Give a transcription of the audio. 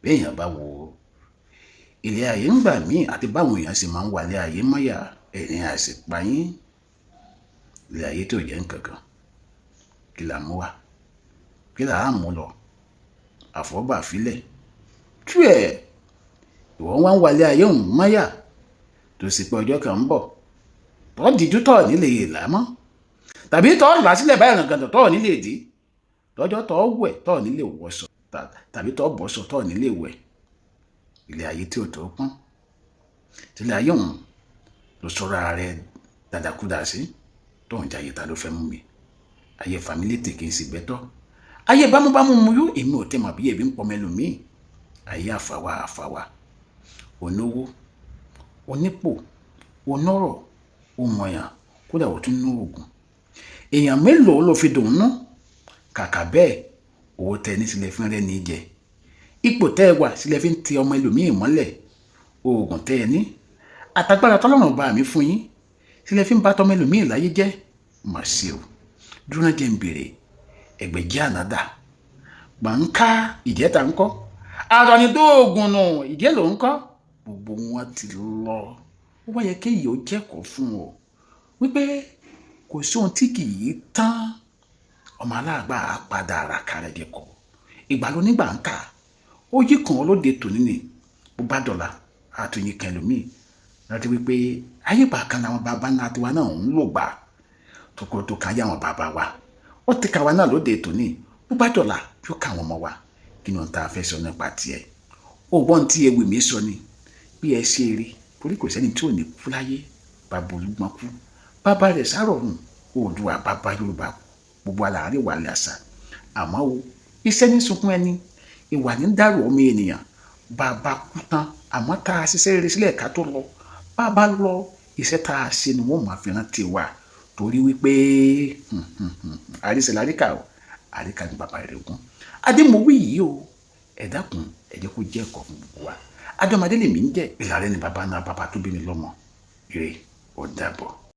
béèyàn bá wo ilé ayé ń gbà mí àti báwọn èèyàn sì máa ń wálé ayé mọ́yà ẹ̀rín àìsèpá yín. Ilé ayé tí ò jẹ́ nǹkan kan kí là mú wá kí là á mú lọ àfọ́bà filẹ̀ tú ẹ̀ ìwọ wá ń wálé ayé òun mọ́yà tó sì pé ọjọ́ kan ń bọ̀ tọ́ díjú tọ́ nílé ìlà mọ́ tàbí tọ́ là sílẹ̀ báyìí ràngàndàn tọ́ nílé ìdí lọ́jọ́ tọ́ wẹ̀ tọ́ nílé wọṣọ tàbí tọ́ bọ́ṣọ tọ́ nílé wẹ̀. Ilé ayé tí ò tó pọ́n ilé ayé òun ló sọ̀rọ̀ ààrẹ dàdàkúdà sí tó ń jayé ta ló fẹ́ mú mi ayé fàmílétè kì í sì gbẹ́tọ́ ayé bámúbámú mu yó èmi ò tẹ́ mọ̀ bí ebi ń pọ̀ mẹ́lò míì ayé àfàwà onówó onípò onọ́rọ̀ òmọ̀yàn kódà ó tún ní oògùn èèyàn mélòó ló fi dùn ún nú kàkà bẹ́ẹ̀ owó tẹ ní sílẹ̀ fún rẹ̀ ní jẹ ipò tẹ́ ẹ wà sílẹ̀ fi ń ti ọmọ ẹlòmíì mọ́lẹ̀ oògùn tẹ́ ẹ ní àtàgbára tọ́lọ́run bá mi fún yín sílẹ̀ fi ń bá tọmọ ẹlòmíì láyé jẹ́ mà sí o dúró jẹ́ ń bèrè ẹgbẹ̀jẹ́ ànádà gbàǹká ìjẹ́ta ńkọ́ àrọ̀nì tó oògùn nù ìjẹ́ ló ń kọ́ gbogbo wọn ti lọ ó wáyé kéyìí ó jẹ́kọ̀ọ́ fún o wípé kò sí ohun tí kì í tán ọmọ aláàgbà padà àràkà rẹ̀ dẹ́kọ̀ ìgbà ló nígbà ń kà ó yí kan olóde tòní ni bó bá dọ̀la àtúnyí kan ẹlòmíì láti wípé ayé bàkan làwọn bàbá ńlá tiwa náà ń lò gbà tó ká yá àwọn bàbá wa ó ti ká wa náà lóde tòní bó bá dọ̀la yóò ká àwọn ọmọ wa kí ni ohun tá a fẹ́ sọ nípa tiẹ̀ ó gbọ́n tí ewì mi sọ ni bí ẹ ṣe rí torí kò sẹ́ni tí ò ní kú láyé bàbá olúgbọ́n kú bàbá rẹ̀ sárọ̀rùn Oòduà bàbá Yorùbá gbogbo aláàárẹ̀ wà lẹ́sà àmọ́ o iṣẹ́ ní sunkún ẹni ìwà ní dàrú ọmọ ènìyàn bàbá kú tán àmọ́ tá a ṣiṣẹ́ rere sílẹ̀ ká tó lọ bàbá lọ iṣẹ́ tá a ṣe ni wọ́n máa fi rántí wa torí wípé àríṣẹ́ láríkà o àríkà ní bàbá rẹ̀ gún adémọ̀wé yìí o ẹ dákun ẹ jẹ́ kó jẹ́ ẹ̀kọ́ fún gbogbo wa adọ́mọdé lèmi ń jẹ́ ìlàrẹ́ ni bàbá náà bàbá tó bí mi lọ́mọ ire ó dàbọ̀.